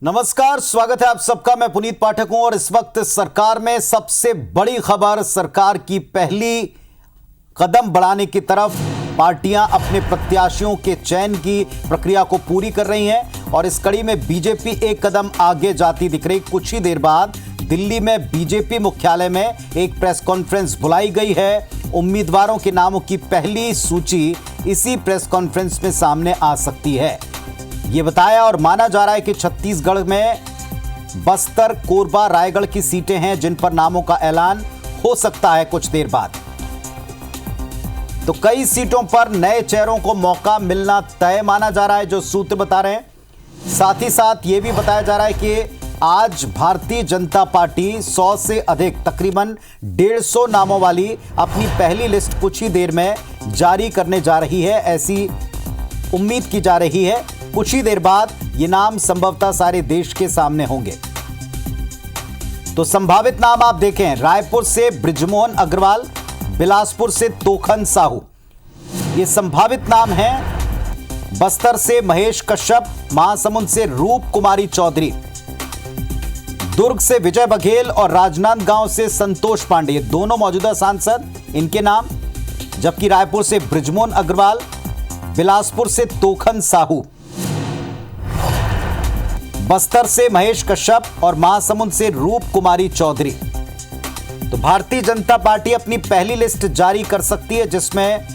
नमस्कार, स्वागत है आप सबका। मैं पुनीत पाठक हूं और इस वक्त सरकार में सबसे बड़ी खबर, सरकार की पहली कदम बढ़ाने की तरफ पार्टियां अपने प्रत्याशियों के चयन की प्रक्रिया को पूरी कर रही हैं और इस कड़ी में बीजेपी एक कदम आगे जाती दिख रही। कुछ ही देर बाद दिल्ली में बीजेपी मुख्यालय में एक प्रेस कॉन्फ्रेंस बुलाई गई है। उम्मीदवारों के नामों की पहली सूची इसी प्रेस कॉन्फ्रेंस में सामने आ सकती है। ये बताया और माना जा रहा है कि छत्तीसगढ़ में बस्तर, कोरबा, रायगढ़ की सीटें हैं जिन पर नामों का ऐलान हो सकता है कुछ देर बाद। तो कई सीटों पर नए चेहरों को मौका मिलना तय माना जा रहा है, जो सूत्र बता रहे हैं। साथ ही साथ ये भी बताया जा रहा है कि आज भारतीय जनता पार्टी 100 से अधिक, तकरीबन 150 नामों वाली अपनी पहली लिस्ट कुछ ही देर में जारी करने जा रही है। ऐसी उम्मीद की जा रही है कुछ ही देर बाद ये नाम संभवतः सारे देश के सामने होंगे। तो संभावित नाम आप देखें, रायपुर से बृजमोहन अग्रवाल, बिलासपुर से तोखन साहू, ये संभावित नाम हैं। बस्तर से महेश कश्यप, महासमुंद से रूप कुमारी चौधरी, दुर्ग से विजय बघेल और राजनांदगांव से संतोष पांडे, ये दोनों मौजूदा सांसद, इनके नाम। जबकि रायपुर से बृजमोहन अग्रवाल, बिलासपुर से तोखन साहू, बस्तर से महेश कश्यप और महासमुंद से रूप कुमारी चौधरी। तो भारतीय जनता पार्टी अपनी पहली लिस्ट जारी कर सकती है जिसमें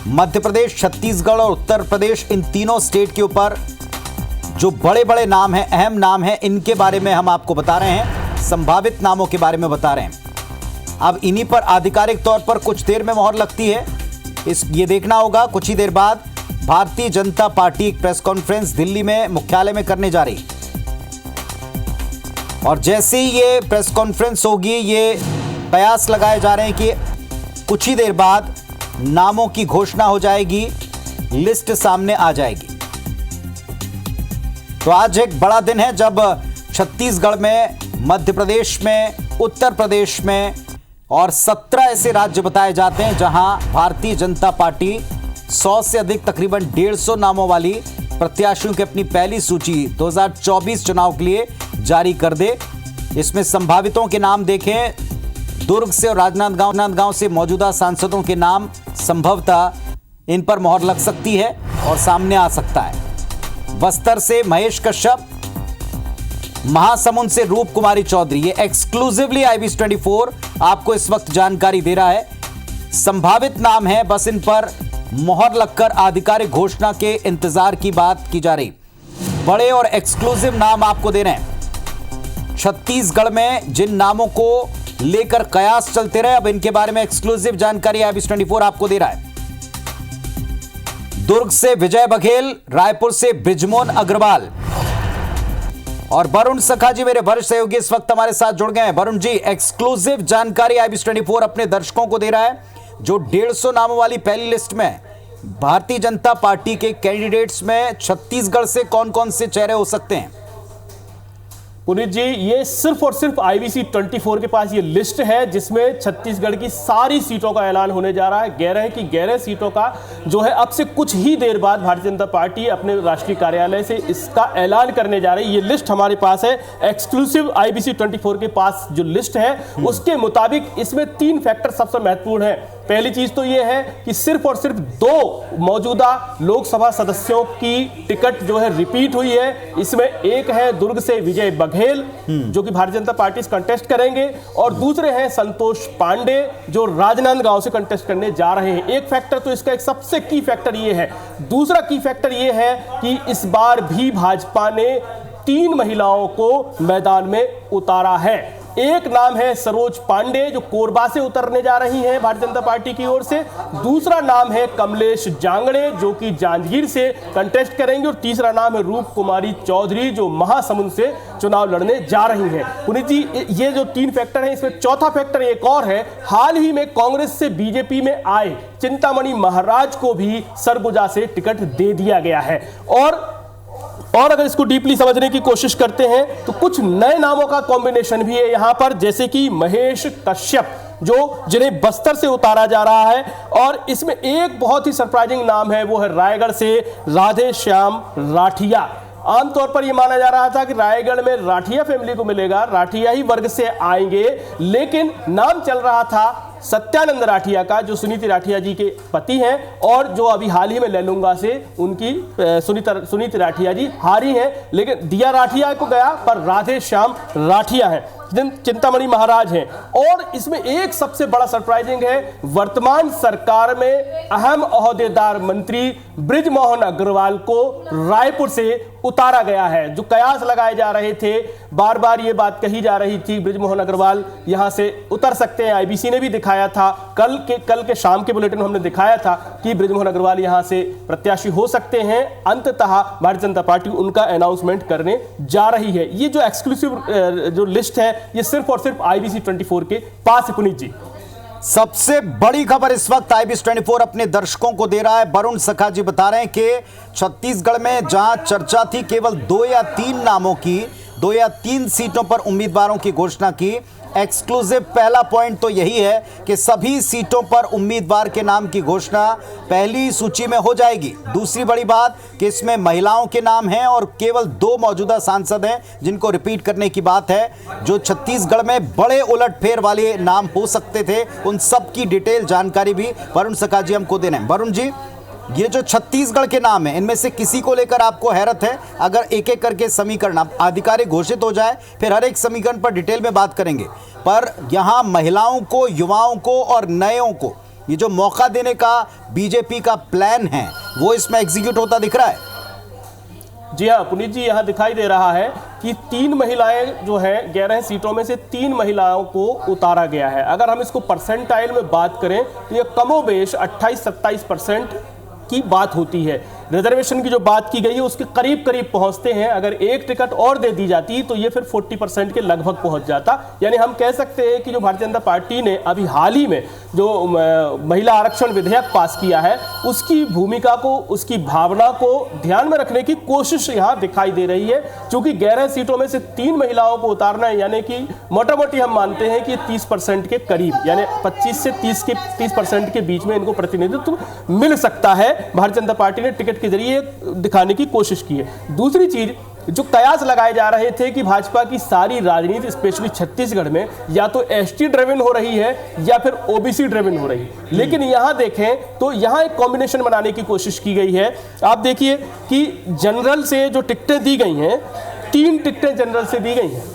मध्य प्रदेश, छत्तीसगढ़ और उत्तर प्रदेश, इन तीनों स्टेट के ऊपर जो बड़े बड़े नाम हैं, अहम नाम हैं, इनके बारे में हम आपको बता रहे हैं, संभावित नामों के बारे में बता रहे हैं। अब इन्हीं पर आधिकारिक तौर पर कुछ देर में मोहर लगती है। ये देखना होगा। कुछ ही देर बाद भारतीय जनता पार्टी एक प्रेस कॉन्फ्रेंस दिल्ली में मुख्यालय में करने जा रही और जैसे ही ये प्रेस कॉन्फ्रेंस होगी, ये कयास लगाए जा रहे हैं कि कुछ ही देर बाद नामों की घोषणा हो जाएगी, लिस्ट सामने आ जाएगी। तो आज एक बड़ा दिन है जब छत्तीसगढ़ में, मध्य प्रदेश में, उत्तर प्रदेश में और 17 ऐसे राज्य बताए जाते हैं जहां भारतीय जनता पार्टी 100 से अधिक, तकरीबन 150 नामों वाली प्रत्याशियों की अपनी पहली सूची 2024 चुनाव के लिए जारी कर दे। इसमें संभावितों के नाम देखें, दुर्ग से और राजनांदगांव से मौजूदा सांसदों के नाम संभवतः इन पर मोहर लग सकती है और सामने आ सकता है। बस्तर से महेश कश्यप, महासमुंद से रूप कुमारी चौधरी, ये एक्सक्लूसिवली IBC 24 आपको इस वक्त जानकारी दे रहा है। संभावित नाम है, बस इन पर मोहर लगकर आधिकारिक घोषणा के इंतजार की बात की जा रही। बड़े और एक्सक्लूसिव नाम आपको दे रहे हैं। छत्तीसगढ़ में जिन नामों को लेकर कयास चलते रहे, अब इनके बारे में एक्सक्लूसिव जानकारी IBC 24 आपको दे रहा है। दुर्ग से विजय बघेल, रायपुर से बृजमोहन अग्रवाल और वरुण सखा जी, मेरे वरिष्ठ सहयोगी, इस वक्त हमारे साथ जुड़ गए हैं। वरुण जी, एक्सक्लूसिव जानकारी IBC 24 अपने दर्शकों को दे रहा है। जो 150 नामों वाली पहली लिस्ट में भारतीय जनता पार्टी के कैंडिडेट्स में छत्तीसगढ़ से कौन कौन से चेहरे हो सकते हैं? पुनीत जी, ये सिर्फ और सिर्फ IBC 24 के पास ये लिस्ट है जिसमें छत्तीसगढ़ की सारी सीटों का ऐलान होने जा रहा है। 11 की 11 सीटों का जो है अब से कुछ ही देर बाद भारतीय जनता पार्टी अपने राष्ट्रीय कार्यालय से इसका ऐलान करने जा रही है। ये लिस्ट हमारे पास है, एक्सक्लूसिव IBC 24 के पास जो लिस्ट है उसके मुताबिक इसमें 3 फैक्टर सबसे महत्वपूर्ण है। पहली चीज तो यह है कि सिर्फ और सिर्फ 2 मौजूदा लोकसभा सदस्यों की टिकट जो है रिपीट हुई है। इसमें एक है दुर्ग से विजय बघेल जो कि भारतीय जनता पार्टी से कंटेस्ट करेंगे और दूसरे हैं संतोष पांडे जो राजनांदगांव से कंटेस्ट करने जा रहे हैं। एक फैक्टर तो इसका एक सबसे की फैक्टर ये है। दूसरा की फैक्टर ये है कि इस बार भी भाजपा ने 3 महिलाओं को मैदान में उतारा है। एक नाम है सरोज पांडे जो कोरबा से उतरने जा रही हैं भारतीय जनता पार्टी की ओर से। दूसरा नाम है कमलेश जांगड़े जो कि जांजगीर से कंटेस्ट करेंगे और तीसरा नाम है रूप कुमारी चौधरी जो महासमुंद से चुनाव लड़ने जा रही हैं। पुनीत जी, ये जो 3 फैक्टर हैं, इसमें चौथा फैक्टर एक और है। हाल ही में कांग्रेस से बीजेपी में आए चिंतामणि महाराज को भी सरगुजा से टिकट दे दिया गया है। और अगर इसको डीपली समझने की कोशिश करते हैं तो कुछ नए नामों का कॉम्बिनेशन भी है यहां पर, जैसे कि महेश कश्यप जिन्हें बस्तर से उतारा जा रहा है। और इसमें एक बहुत ही सरप्राइजिंग नाम है, वो है रायगढ़ से राधे श्याम राठिया। आमतौर पर यह माना जा रहा था कि रायगढ़ में राठिया फैमिली को मिलेगा, राठिया ही वर्ग से आएंगे, लेकिन नाम चल रहा था सत्यानंद राठिया का, जो सुनीति राठिया जी के पति हैं और जो अभी हाल ही में लैलूंगा से उनकी सुनीति राठिया जी हारी हैं। लेकिन दिया राठिया को गया पर राधे श्याम राठिया हैं, चिंतामणि महाराज हैं। और इसमें एक सबसे बड़ा सरप्राइजिंग है, वर्तमान सरकार में अहम ओहदेदार मंत्री बृजमोहन अग्रवाल को रायपुर से उतारा गया है। जो कयास लगाए जा रहे थे, बार बार ये बात कही जा रही थी बृजमोहन अग्रवाल यहां से उतर सकते हैं, आईबीसी ने भी दिखाया था, कल के शाम के बुलेटिन में हमने दिखाया था कि बृजमोहन अग्रवाल यहां से प्रत्याशी हो सकते हैं। अंततः भारतीय जनता पार्टी उनका अनाउंसमेंट करने जा रही है। ये जो एक्सक्लूसिव जो लिस्ट है ये सिर्फ और सिर्फ आईबीसी 24 के पास है। पुनीत जी, सबसे बड़ी खबर इस वक्त आईबीसी 24 अपने दर्शकों को दे रहा है। वरुण सखा जी बता रहे हैं कि छत्तीसगढ़ में जहां चर्चा थी केवल 2 या 3 नामों की, 2 या 3 सीटों पर उम्मीदवारों की घोषणा की, एक्सक्लूसिव पहला पॉइंट तो यही है कि सभी सीटों पर उम्मीदवार के नाम की घोषणा पहली सूची में हो जाएगी। दूसरी बड़ी बात कि इसमें महिलाओं के नाम हैं और केवल 2 मौजूदा सांसद हैं जिनको रिपीट करने की बात है। जो छत्तीसगढ़ में बड़े उलटफेर वाले नाम हो सकते थे उन सब की डिटेल जानकारी भी वरुण सखा जी हमको दे रहे हैं। वरुण जी, ये जो छत्तीसगढ़ के नाम है इनमें से किसी को लेकर आपको हैरत है? अगर एक एक करके समीकरण आधिकारिक घोषित हो जाए फिर हर एक समीकरण पर डिटेल में बात करेंगे, पर यहां महिलाओं को, युवाओं को और नयों को ये जो मौका देने का बीजेपी का प्लान है वो इसमें एग्जीक्यूट होता दिख रहा है। जी हाँ पुनीत जी, यहाँ दिखाई दे रहा है कि 3 महिलाएं जो हैं 11 सीटों में से 3 महिलाओं को उतारा गया है। अगर हम इसको परसेंटाइल में बात करें तो ये कमोबेश 28-27% की बात होती है। रिजर्वेशन की जो बात की गई है उसके करीब करीब पहुंचते हैं। अगर एक टिकट और दे दी जाती तो ये फिर 40% के लगभग पहुंच जाता। यानी हम कह सकते हैं कि जो भारतीय जनता पार्टी ने अभी हाल ही में जो महिला आरक्षण विधेयक पास किया है उसकी भूमिका को, उसकी भावना को ध्यान में रखने की कोशिश यहाँ दिखाई दे रही है। क्योंकि 11 सीटों में से 3 महिलाओं को उतारना है, यानी कि मोटा मोटी हम मानते हैं कि 30% के करीब, यानी 25 से 30% के बीच में इनको प्रतिनिधित्व मिल सकता है। भारतीय जनता पार्टी ने टिकट के जरिए दिखाने की कोशिश की है। दूसरी चीज, जो कयास लगाए जा रहे थे कि भाजपा की सारी राजनीति स्पेशली छत्तीसगढ़ में या तो एसटी ड्रिवन हो रही है या फिर ओबीसी ड्रिवन हो रही है, लेकिन यहां देखें तो यहां एक कॉम्बिनेशन बनाने की कोशिश की गई है। आप देखिए कि जनरल से जो टिकटें दी गई हैं, 3 टिकटें जनरल से दी गई हैं।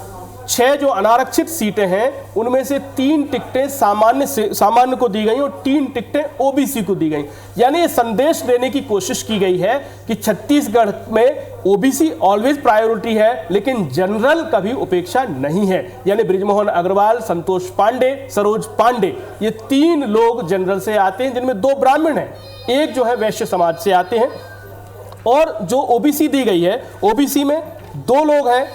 6 जो अनारक्षित सीटें हैं उनमें से 3 टिकटें सामान्य को दी गई और 3 टिकटें ओबीसी को दी गई। यानी ये संदेश देने की कोशिश की गई है कि छत्तीसगढ़ में ओबीसी ऑलवेज प्रायोरिटी है लेकिन जनरल कभी उपेक्षा नहीं है। यानी बृजमोहन अग्रवाल, संतोष पांडे, सरोज पांडे, ये 3 लोग जनरल से आते हैं जिनमें 2 ब्राह्मण हैं, एक जो है वैश्य समाज से आते हैं। और जो ओबीसी दी गई है, ओबीसी में 2 लोग हैं,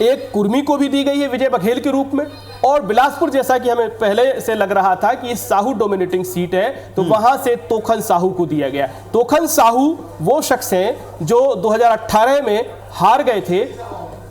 एक कुर्मी को भी दी गई है विजय बघेल के रूप में, और बिलासपुर जैसा कि हमें पहले से लग रहा था कि साहू डोमिनेटिंग सीट है तो वहां से तोखन साहू को दिया गया। तोखन साहू वो शख्स हैं जो 2018 में हार गए थे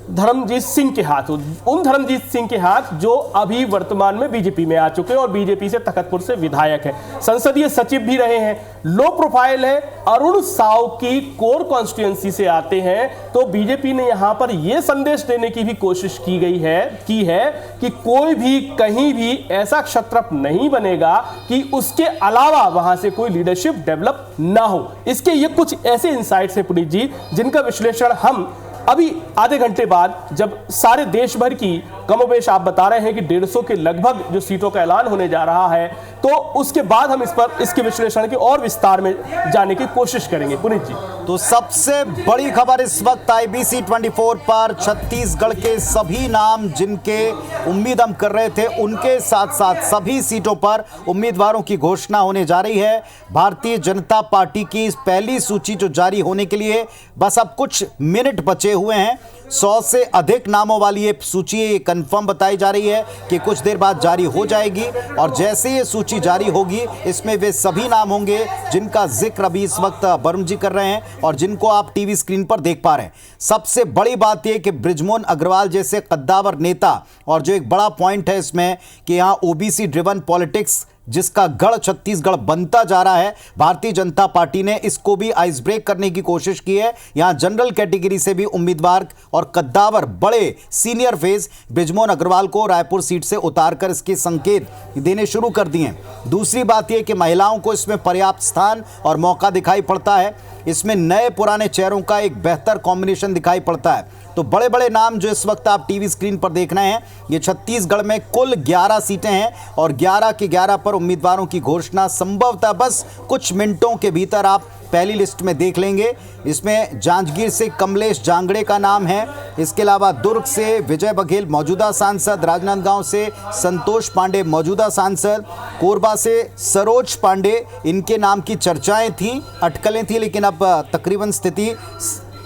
धर्मजीत सिंह के हाथ, उन धर्मजीत सिंह के हाथ जो अभी वर्तमान में बीजेपी में आ चुके हैं और बीजेपी से तखतपुर से विधायक हैं, संसदीय सचिव भी रहे हैं, लो प्रोफाइल है, अरुण साव की कोर कॉन्स्टिट्यूएंसी से आते हैं। तो बीजेपी ने यहां पर यह संदेश देने की भी कोशिश की है कि कोई भी कहीं भी ऐसा क्षत्रप नहीं बनेगा कि उसके अलावा वहां से कोई लीडरशिप डेवलप ना हो। इसके ये कुछ ऐसे इंसाइट्स हैं पुनीत जी जिनका विश्लेषण हम अभी आधे घंटे बाद, जब सारे देश भर की कमोबेश आप बता रहे हैं कि 150 के लगभग जो सीटों का ऐलान होने जा रहा है, तो उसके बाद हम इसके विश्लेषण की और विस्तार में जाने की कोशिश करेंगे। पुनीत जी, तो सबसे बड़ी खबर इस वक्त आईबीसी 24 पर छत्तीसगढ़ के सभी नाम जिनके उम्मीद हम कर रहे थे उनके साथ साथ सभी सीटों पर उम्मीदवारों की घोषणा होने जा रही है। भारतीय जनता पार्टी की पहली सूची जो जारी होने के लिए बस अब कुछ मिनट बचे हुए हैं। 100 से अधिक नामों वाली ये सूची कंफर्म बताई जा रही है कि कुछ देर बाद जारी हो जाएगी और जैसे ये सूची जारी होगी इसमें वे सभी नाम होंगे जिनका जिक्र अभी इस वक्त वरुण जी कर रहे हैं और जिनको आप टीवी स्क्रीन पर देख पा रहे हैं। सबसे बड़ी बात यह कि बृजमोहन अग्रवाल जैसे कद्दावर नेता, और जो एक बड़ा पॉइंट है इसमें कि यहाँ ओबीसी ड्रिवन पॉलिटिक्स जिसका गढ़ छत्तीसगढ़ बनता जा रहा है, भारतीय जनता पार्टी ने इसको भी आइस ब्रेक करने की कोशिश की है। यहां जनरल कैटेगरी से भी उम्मीदवार और कद्दावर बड़े सीनियर फेस बृजमोहन अग्रवाल को रायपुर सीट से उतारकर इसके संकेत देने शुरू कर दिए हैं। दूसरी बात यह कि महिलाओं को इसमें पर्याप्त स्थान और मौका दिखाई पड़ता है। इसमें नए पुराने चेहरों का एक बेहतर कॉम्बिनेशन दिखाई पड़ता है। तो बड़े बड़े नाम जो इस वक्त आप टीवी स्क्रीन पर देख रहे हैं, ये छत्तीसगढ़ में कुल 11 सीटें हैं और 11 के 11 पर उम्मीदवारों की घोषणा संभवतः बस कुछ मिनटों के भीतर आप पहली लिस्ट में देख लेंगे। इसमें जांजगीर से कमलेश जांगड़े का नाम है। इसके अलावा दुर्ग से विजय बघेल मौजूदा सांसद, राजनांदगांव से संतोष पांडे मौजूदा सांसद, कोरबा से सरोज पांडे, इनके नाम की चर्चाएं थीं, अटकलें थी, लेकिन अब तकरीबन स्थिति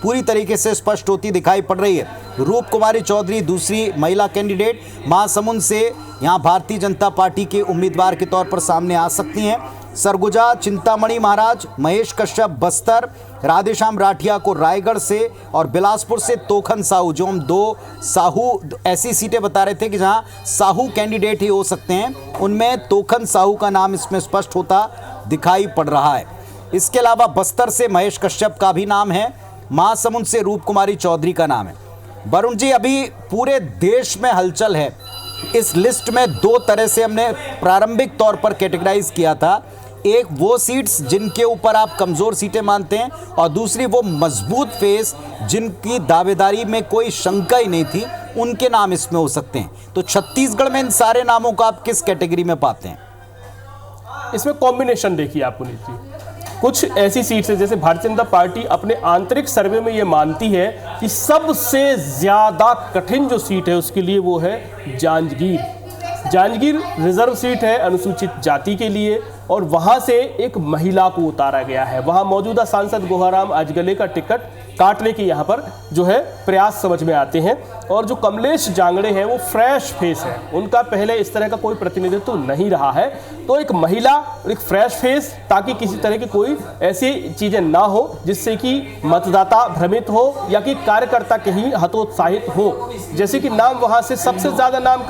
पूरी तरीके से स्पष्ट होती दिखाई पड़ रही है। रूप कुमारी चौधरी दूसरी महिला कैंडिडेट महासमुंद से यहां भारतीय जनता पार्टी के उम्मीदवार के तौर पर सामने आ सकती हैं। सरगुजा चिंतामणि महाराज, महेश कश्यप बस्तर, राधेश्याम राठिया को रायगढ़ से और बिलासपुर से तोखन साहू, जो हम 2 साहू ऐसी सीटें बता रहे थे कि जहां साहू कैंडिडेट ही हो सकते हैं, उनमें तोखन साहू का नाम इसमें स्पष्ट होता दिखाई पड़ रहा है। इसके अलावा बस्तर से महेश कश्यप का भी नाम है, महासमुंद से रूप कुमारी चौधरी का नाम है। वरुण जी, अभी पूरे देश में हलचल है। इस लिस्ट में 2 तरह से हमने प्रारंभिक तौर पर कैटेगराइज किया था। एक वो सीट्स जिनके ऊपर आप कमज़ोर सीटें मानते हैं और दूसरी वो मजबूत फेस जिनकी दावेदारी में कोई शंका ही नहीं थी, उनके नाम इसमें हो सकते हैं। तो छत्तीसगढ़ में इन सारे नामों को आप किस कैटेगरी में पाते हैं? इसमें कॉम्बिनेशन देखिए आप पुनीत जी, कुछ ऐसी सीट्स है जैसे भारतीय जनता पार्टी अपने आंतरिक सर्वे में ये मानती है कि सबसे ज्यादा कठिन जो सीट है उसके लिए वो है जांजगीर। जांजगीर रिजर्व सीट है अनुसूचित जाति के लिए और वहां से एक महिला को उतारा गया है। वहां मौजूदा सांसद गुहाराम अजगले का टिकट काटने के यहाँ पर जो है प्रयास समझ में आते हैं। और जो कमलेश जांगड़े हैं वो फ्रेश फेस है, उनका पहले इस तरह का कोई प्रतिनिधित्व नहीं रहा है। तो एक महिला और एक फ्रेश फेस, ताकि किसी तरह की कोई ऐसी चीज़ें ना हो जिससे कि मतदाता भ्रमित हो या कि कार्यकर्ता कहीं हतोत्साहित हो। जैसे कि नाम वहाँ से सबसे ज़्यादा नाम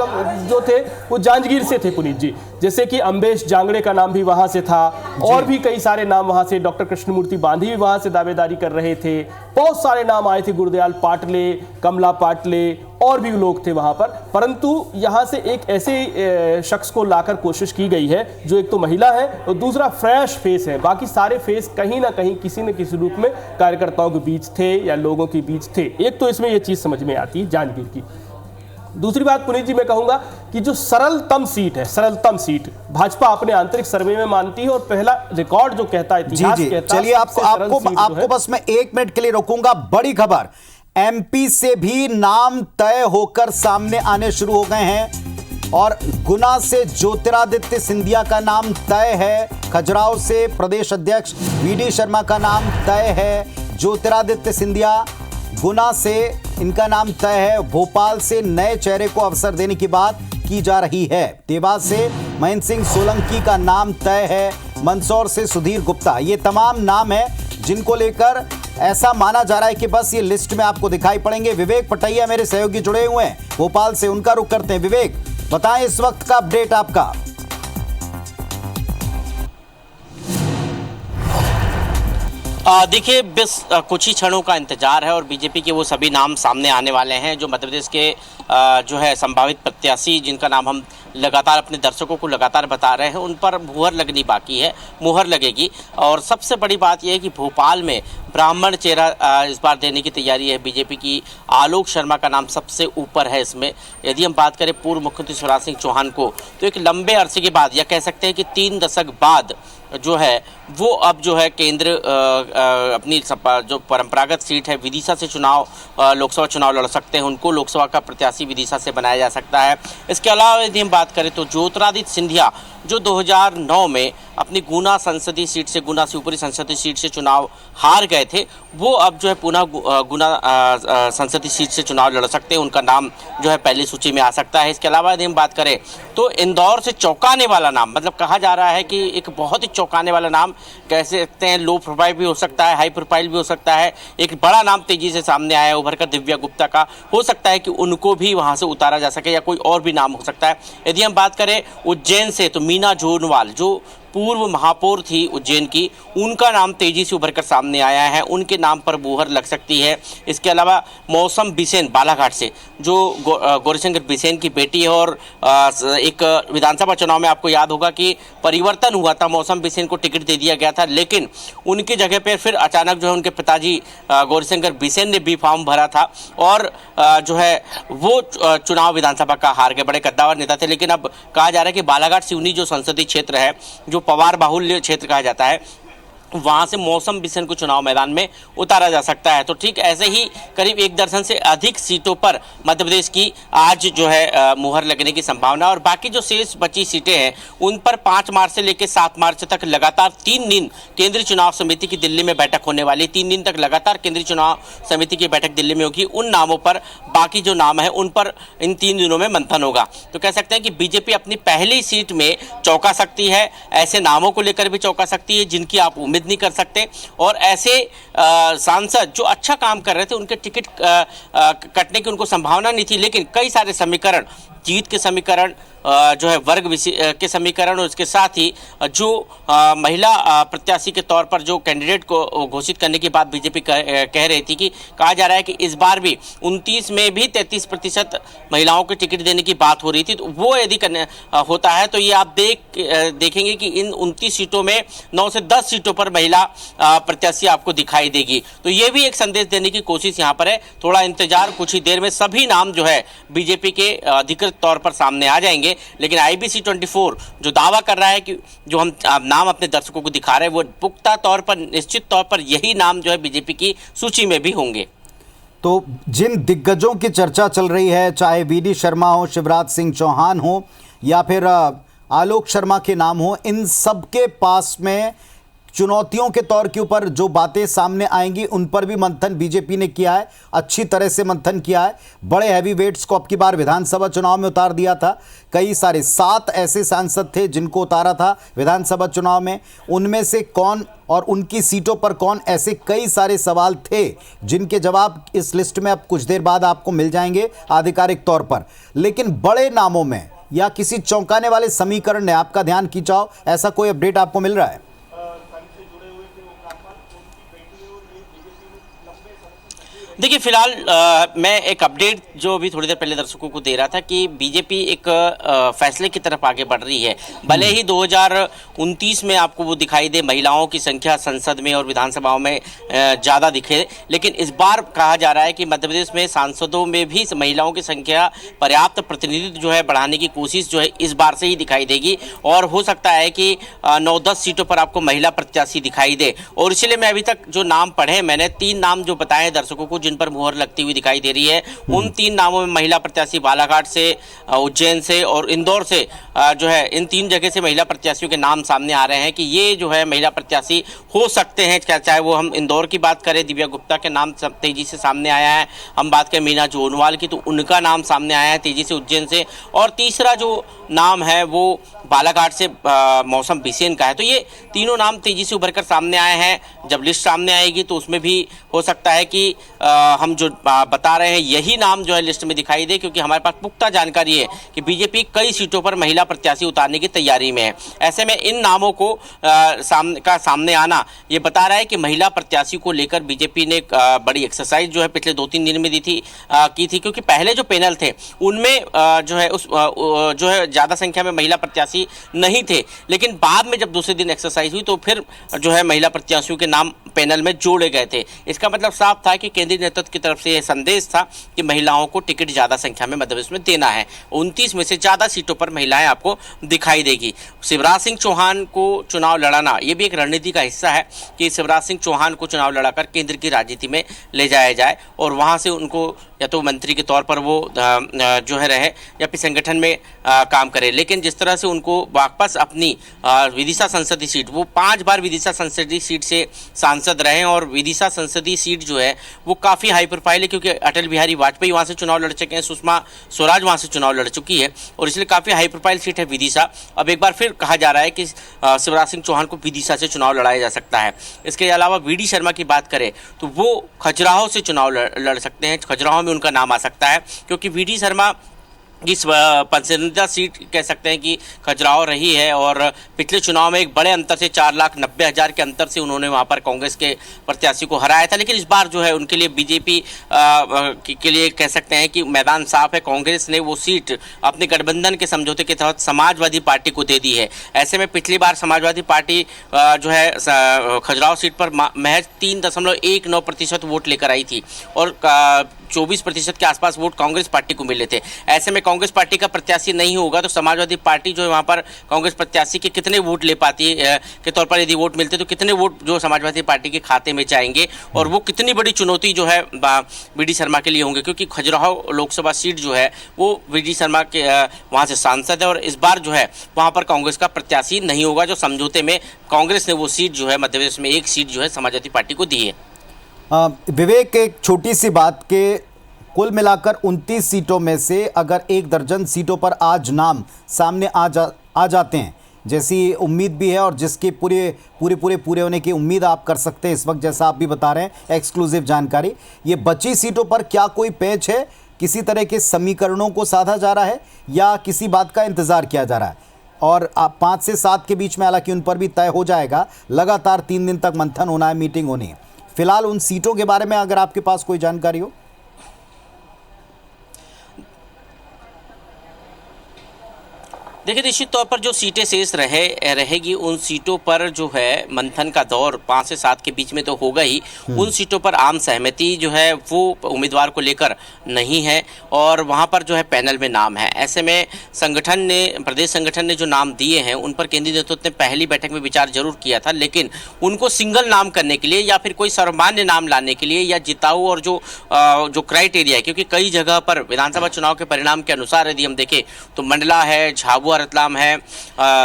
जो थे वो जांजगीर से थे पुनीत जी, जैसे कि अम्बेश जांगड़े का नाम भी वहाँ से था और भी कई सारे नाम वहाँ से, डॉक्टर कृष्णमूर्ति बांधी भी वहाँ से दावेदारी कर रहे थे। बहुत सारे नाम आए थे, गुरदयाल पाटले, कमला पाटले और भी लोग थे वहां पर। परंतु यहां से एक ऐसे शख्स को लाकर कोशिश की गई है जो एक तो महिला है और दूसरा फ्रेश फेस है। बाकी सारे फेस कहीं ना कहीं किसी न किसी रूप में कार्यकर्ताओं के बीच थे या लोगों के बीच थे। एक तो इसमें यह चीज समझ में आती है जांजगीर की। दूसरी बात पुनीत जी मैं कहूंगा कि जो सरलतम सीट है, सरलतम सीट भाजपा अपने आंतरिक सर्वे में मानती है और पहला रिकॉर्ड जो कहता है, इतिहास कहता है। चलिए आपको बस मैं 1 मिनट के लिए रोकूंगा। बड़ी खबर, एमपी से भी नाम तय होकर सामने आने शुरू हो गए हैं और गुना से ज्योतिरादित्य सिंधिया का नाम तय है। खजुराहो से प्रदेश अध्यक्ष वीडी शर्मा का नाम तय है। ज्योतिरादित्य सिंधिया, गुना से इनका नाम तय है। भोपाल से नए चेहरे को अवसर देने की बात की जा रही है। देवास से महेंद्र सिंह सोलंकी का नाम तय है। मंदसौर से सुधीर गुप्ता, ये तमाम नाम है जिनको लेकर ऐसा माना जा रहा है कि बस ये लिस्ट में आपको दिखाई पड़ेंगे। विवेक पटैया मेरे सहयोगी जुड़े हुए हैं भोपाल से, उनका रुख करते हैं। विवेक, बताएं इस वक्त का अपडेट आपका। देखिए बस कुछ ही क्षणों का इंतजार है और बीजेपी के वो सभी नाम सामने आने वाले हैं जो मध्य प्रदेश के जो है संभावित प्रत्याशी, जिनका नाम हम लगातार अपने दर्शकों को लगातार बता रहे हैं, उन पर मुहर लगनी बाकी है, मुहर लगेगी। और सबसे बड़ी बात यह है कि भोपाल में ब्राह्मण चेहरा इस बार देने की तैयारी है बीजेपी की। आलोक शर्मा का नाम सबसे ऊपर है इसमें। यदि हम बात करें पूर्व मुख्यमंत्री शिवराज सिंह चौहान को, तो एक लंबे अरसे के बाद या कह सकते हैं कि 3 दशक बाद जो है वो अब जो है केंद्र अपनी जो परंपरागत सीट है विदिशा से चुनाव, लोकसभा चुनाव लड़ सकते हैं। उनको लोकसभा का प्रत्याशी विदिशा से बनाया जा सकता है। इसके अलावा यदि हम बात करें तो ज्योतिरादित्य सिंधिया जो 2009 में अपनी गुना संसदीय सीट से, गुना शिवपुरी संसदीय सीट से चुनाव हार गए थे, वो अब जो है पुनः गुना संसदीय सीट से चुनाव लड़ सकते हैं। उनका नाम जो है पहली सूची में आ सकता है। इसके अलावा यदि हम बात करें तो इंदौर से चौंकाने वाला नाम, मतलब कहा जा रहा है कि एक बहुत ही चौंकाने वाला नाम, कह सकते हैं लो प्रोफाइल भी हो सकता है, हाई प्रोफाइल भी हो सकता है। एक बड़ा नाम तेजी से सामने आया है उभर कर, दिव्या गुप्ता का। हो सकता है कि उनको भी वहां से उतारा जा सके या कोई और भी नाम हो सकता है। यदि हम बात करें उज्जैन से तो मीना जोनवाल, जो पूर्व महापौर थी उज्जैन की, उनका नाम तेजी से उभर कर सामने आया है, उनके नाम पर मुहर लग सकती है। इसके अलावा मौसम बिसेन बालाघाट से, जो गौरीशंकर बिसेन की बेटी है, और एक विधानसभा चुनाव में आपको याद होगा कि परिवर्तन हुआ था, मौसम बिसेन को टिकट दे दिया गया था, लेकिन उनकी जगह पर फिर अचानक जो है उनके पिताजी गौरीशंकर बिसेन ने भी फॉर्म भरा था और जो है वो चुनाव विधानसभा का हार गए। बड़े कद्दावर नेता थे, लेकिन अब कहा जा रहा है कि बालाघाट सिवनी जो संसदीय क्षेत्र है, जो पवार बाहुल्य क्षेत्र कहा जाता है, वहां से मौसम बिसेन को चुनाव मैदान में उतारा जा सकता है। तो ठीक ऐसे ही करीब 1 दर्जन से अधिक सीटों पर मध्य प्रदेश की आज जो है मुहर लगने की संभावना। और बाकी जो शेष बची सीटें हैं उन पर 5 मार्च से लेकर 7 मार्च तक लगातार 3 दिन केंद्रीय चुनाव समिति की दिल्ली में बैठक होने वाली। 3 दिन तक लगातार केंद्रीय चुनाव समिति की बैठक दिल्ली में होगी। उन नामों पर, बाकी जो नाम है उन पर इन 3 दिनों में मंथन होगा। तो कह सकते हैं कि बीजेपी अपनी पहली सीट में चौंका सकती है, ऐसे नामों को लेकर भी चौंका सकती है जिनकी आप उम्मीद नहीं कर सकते, और ऐसे सांसद जो अच्छा काम कर रहे थे उनके टिकट कटने की उनको संभावना नहीं थी, लेकिन कई सारे समीकरण, जीत के समीकरण, जो है वर्ग के समीकरण, और इसके साथ ही जो महिला प्रत्याशी के तौर पर जो कैंडिडेट को घोषित करने की बात बीजेपी कह रही थी, कि कहा जा रहा है कि इस बार भी 29 में भी 33% महिलाओं को टिकट देने की बात हो रही थी। तो वो यदि होता है तो ये आप देखेंगे कि इन 29 सीटों में 9 से 10 सीटों पर महिला प्रत्याशी आपको दिखाई देगी। तो ये भी एक संदेश देने की कोशिश यहाँ पर है। थोड़ा इंतजार, कुछ ही देर में सभी नाम जो है बीजेपी के अधिकृत तौर पर सामने आ जाएंगे। लेकिन IBC 24 जो दावा कर रहा है कि जो हम नाम अपने दर्शकों को दिखा रहे हैं, वो पुख्ता तौर पर, निश्चित तौर पर यही नाम जो है बीजेपी की सूची में भी होंगे। तो जिन दिग्गजों की चर्चा चल रही है, चाहे VD शर्मा हो, शिवराज सिंह चौहान हो, या फिर आलोक शर्मा के नाम हो, इन सबके पास में चुनौतियों के तौर के ऊपर जो बातें सामने आएंगी उन पर भी मंथन बीजेपी ने किया है, अच्छी तरह से मंथन किया है। बड़े हैवी वेट्स को अब की बार विधानसभा चुनाव में उतार दिया था। कई सारे 7 ऐसे सांसद थे जिनको उतारा था विधानसभा चुनाव में। उनमें से कौन और उनकी सीटों पर कौन, ऐसे कई सारे सवाल थे जिनके जवाब इस लिस्ट में अब कुछ देर बाद आपको मिल जाएंगे आधिकारिक तौर पर। लेकिन बड़े नामों में या किसी चौंकाने वाले समीकरण ने आपका ध्यान खींचा हो, ऐसा कोई अपडेट आपको मिल रहा है? देखिए, फिलहाल मैं एक अपडेट जो अभी थोड़ी देर पहले दर्शकों को दे रहा था कि बीजेपी एक फैसले की तरफ आगे बढ़ रही है। भले ही 2029 में आपको वो दिखाई दे, महिलाओं की संख्या संसद में और विधानसभाओं में ज़्यादा दिखे, लेकिन इस बार कहा जा रहा है कि मध्य प्रदेश में सांसदों में भी महिलाओं की संख्या, पर्याप्त प्रतिनिधित्व जो है बढ़ाने की कोशिश जो है इस बार से ही दिखाई देगी। और हो सकता है कि 9-10 सीटों पर आपको महिला प्रत्याशी दिखाई दे। और इसलिए मैं अभी तक जो नाम पढ़े, मैंने 3 नाम जो बताए दर्शकों को जिन पर मुहर लगती हुई दिखाई दे रही है, उन 3 नामों में महिला प्रत्याशी बालाघाट से, उज्जैन से और इंदौर से जो है, इन 3 जगह से महिला प्रत्याशियों के नाम सामने आ रहे हैं कि ये जो है महिला प्रत्याशी हो सकते हैं। चाहे वो हम इंदौर की बात करें, दिव्या गुप्ता के नाम तेजी से सामने आया है। हम बात करें मीना जोनवाल की, तो उनका नाम सामने आया है तेजी से उज्जैन से। और तीसरा जो नाम है वो बालाघाट से मौसम बिसेन का है। तो ये तीनों नाम तेजी से उभर कर सामने आए हैं। जब लिस्ट सामने आएगी तो उसमें भी हो सकता है कि हम जो बता रहे हैं यही नाम जो है लिस्ट में दिखाई दे, क्योंकि हमारे पास पुख्ता जानकारी है कि बीजेपी कई सीटों पर महिला प्रत्याशी उतारने की तैयारी में है। ऐसे में इन नामों को सामने आना ये बता रहा है कि महिला प्रत्याशी को लेकर बीजेपी ने बड़ी एक्सरसाइज जो है पिछले 2-3 दिन में की थी, क्योंकि पहले जो पैनल थे उनमें जो है जो है ज़्यादा संख्या में महिला प्रत्याशी नहीं थे, लेकिन बाद में जब दूसरे दिन एक्सरसाइज हुई तो फिर जो है महिला प्रत्याशियों के नाम पैनल में जोड़े गए थे। इसका मतलब साफ था कि केंद्रीय नेतृत्व की तरफ से यह संदेश था कि महिलाओं को टिकट ज़्यादा संख्या में मध्य प्रदेश में देना है। 29 में से ज़्यादा सीटों पर महिलाएं आपको दिखाई देगी। शिवराज सिंह चौहान को चुनाव लड़ाना ये भी एक रणनीति का हिस्सा है कि शिवराज सिंह चौहान को चुनाव लड़ाकर केंद्र की राजनीति में ले जाया जाए और वहाँ से उनको या तो मंत्री के तौर पर वो जो है रहे या फिर संगठन में काम करे। लेकिन जिस तरह से उनको वापस अपनी विदिशा संसदीय सीट, वो 5 बार विदिशा संसदीय सीट से सांसद रहे और विदिशा संसदीय सीट जो है वो काफ़ी हाई प्रोफाइल है क्योंकि अटल बिहारी वाजपेयी वहाँ से चुनाव लड़ चुके हैं, सुषमा स्वराज वहाँ से चुनाव लड़ चुकी है और इसलिए काफ़ी हाई प्रोफाइल सीट है विदिशा। अब एक बार फिर कहा जा रहा है कि शिवराज सिंह चौहान को विदिशा से चुनाव लड़ाया जा सकता है। इसके अलावा वी.डी. शर्मा की बात करें तो वो खजुराहो से चुनाव लड़ सकते हैं, खजुराहो में उनका नाम आ सकता है क्योंकि वी.डी. शर्मा इस पसंदीदा सीट कह सकते हैं कि खजुराहो रही है और पिछले चुनाव में एक बड़े अंतर से 4,90,000 के अंतर से उन्होंने वहां पर कांग्रेस के प्रत्याशी को हराया था। लेकिन इस बार जो है उनके लिए बीजेपी के लिए कह सकते हैं कि मैदान साफ है। कांग्रेस ने वो सीट अपने गठबंधन के समझौते के तहत समाजवादी पार्टी को दे दी है। ऐसे में पिछली बार समाजवादी पार्टी जो है खजुराहो सीट पर महज 3.19% वोट लेकर आई थी और 24% के आसपास वोट कांग्रेस पार्टी को मिले थे। ऐसे में कांग्रेस पार्टी का प्रत्याशी नहीं होगा तो समाजवादी पार्टी जो है वहाँ पर कांग्रेस प्रत्याशी के कितने वोट ले पाती है के तौर पर यदि वोट मिलते तो कितने वोट जो समाजवादी पार्टी के खाते में जाएंगे और वो कितनी बड़ी चुनौती जो है वी.डी. शर्मा के लिए होंगे क्योंकि खजुराहो लोकसभा सीट जो है वो वी.डी. शर्मा के वहाँ से सांसद है और इस बार जो है वहाँ पर कांग्रेस का प्रत्याशी नहीं होगा। जो समझौते में कांग्रेस ने वो सीट जो है मध्य प्रदेश में एक सीट जो है समाजवादी पार्टी को दी है। विवेक, एक छोटी सी बात के कुल मिलाकर 29 सीटों में से अगर 1 दर्जन सीटों पर आज नाम सामने आ जाते हैं जैसी उम्मीद भी है और जिसकी पूरे होने की उम्मीद आप कर सकते हैं इस वक्त, जैसा आप भी बता रहे हैं एक्सक्लूसिव जानकारी, ये बची सीटों पर क्या कोई पेच है? किसी तरह के समीकरणों को साधा जा रहा है या किसी बात का इंतजार किया जा रहा है? और 5 से 7 के बीच में हालांकि उन पर भी तय हो जाएगा, लगातार 3 दिन तक मंथन होना है, मीटिंग होनी है। फिलहाल उन सीटों के बारे में अगर आपके पास कोई जानकारी हो। देखिए, निश्चित तौर पर जो सीटें शेष रहेगी उन सीटों पर जो है मंथन का दौर 5 से 7 के बीच में तो होगा ही। उन सीटों पर आम सहमति जो है वो उम्मीदवार को लेकर नहीं है और वहां पर जो है पैनल में नाम है। ऐसे में प्रदेश संगठन ने जो नाम दिए हैं उन पर केंद्रीय नेतृत्व ने पहली बैठक में विचार जरूर किया था, लेकिन उनको सिंगल नाम करने के लिए या फिर कोई सर्वमान्य नाम लाने के लिए या जिताऊ और जो क्राइटेरिया है, क्योंकि कई जगह पर विधानसभा चुनाव के परिणाम के अनुसार यदि हम देखें तो मंडला है, झाबुआ रतलाम है,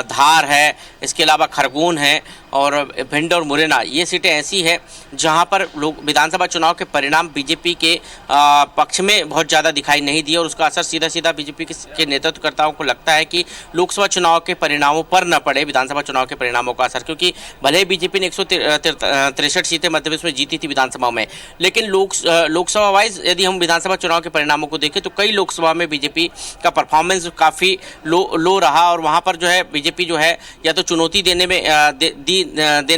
धार है, इसके अलावा खरगोन है और भिंड और मुरैना, ये सीटें ऐसी है जहां पर लोग विधानसभा चुनाव के परिणाम बीजेपी के पक्ष में बहुत ज़्यादा दिखाई नहीं दिए और उसका असर सीधा बीजेपी के नेतृत्वकर्ताओं को लगता है कि लोकसभा चुनाव के परिणामों पर न पड़े विधानसभा चुनाव के परिणामों का असर, क्योंकि भले ही बीजेपी ने 163 सीटें मध्य प्रदेश में जीती थी विधानसभा में, लेकिन लोकसभा वाइज यदि हम विधानसभा चुनाव के परिणामों को देखें तो कई लोकसभा में बीजेपी का परफॉर्मेंस काफ़ी लो रहा और वहाँ पर जो है बीजेपी जो है या तो चुनौती देने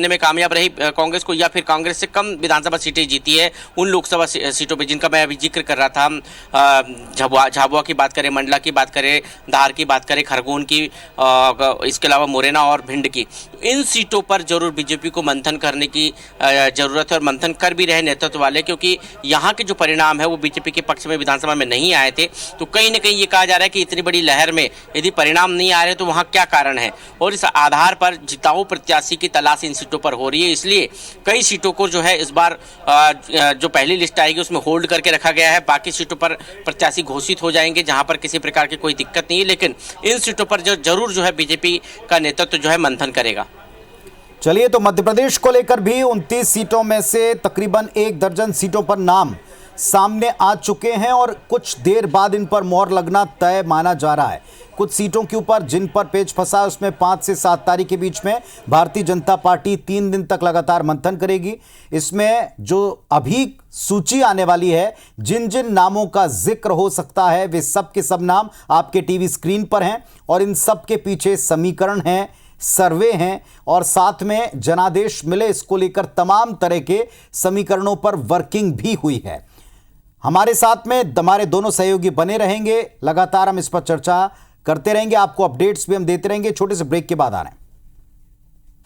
में कामयाब रही कांग्रेस को या फिर कांग्रेस से कम विधानसभा सीटें जीती है उन लोकसभा सीटों पे जिनका मैं अभी जिक्र कर रहा था। हम झाबुआ की बात करें, मंडला की बात करें, धार की बात करें, खरगोन की, इसके अलावा मुरैना और भिंड की, इन सीटों पर जरूर बीजेपी को मंथन करने की जरूरत है और मंथन कर भी रहे नेतृत्व वाले, क्योंकि यहाँ के जो परिणाम है वो बीजेपी के पक्ष में विधानसभा में नहीं आए थे। तो कहीं ना कहीं ये कहा जा रहा है कि इतनी बड़ी लहर में यदि परिणाम नहीं आ रहे तो वहाँ क्या कारण है और इस आधार पर जिताऊ प्रत्याशी की तलाश इन सीटों पर हो रही है। इसलिए कई सीटों को जो है इस बार जो पहली लिस्ट आएगी उसमें होल्ड करके रखा गया है। बाकी सीटों पर प्रत्याशी घोषित हो जाएंगे जहां पर किसी प्रकार की कोई दिक्कत नहीं है, लेकिन इन सीटों पर जरूर जो है बीजेपी का नेतृत्व जो है मंथन करेगा। चलिए, तो मध्य प्रदेश को लेकर भी 29 सीटों में से तकरीबन 1 दर्जन सीटों पर नाम सामने आ चुके हैं और कुछ देर बाद इन पर मोहर लगना तय माना जा रहा है। कुछ सीटों के ऊपर जिन पर पेच फंसा है उसमें 5 से 7 तारीख के बीच में भारतीय जनता पार्टी 3 दिन तक लगातार मंथन करेगी। इसमें जो अभी सूची आने वाली है, जिन जिन नामों का जिक्र हो सकता है, वे सब के सब नाम आपके टीवी स्क्रीन पर हैं और इन सब के पीछे समीकरण हैं, सर्वे हैं और साथ में जनादेश मिले इसको लेकर तमाम तरह के समीकरणों पर वर्किंग भी हुई है। हमारे साथ में हमारे दोनों सहयोगी बने रहेंगे, लगातार हम इस पर चर्चा करते रहेंगे, आपको अपडेट्स भी हम देते रहेंगे। छोटे से ब्रेक के बाद आ रहे हैं।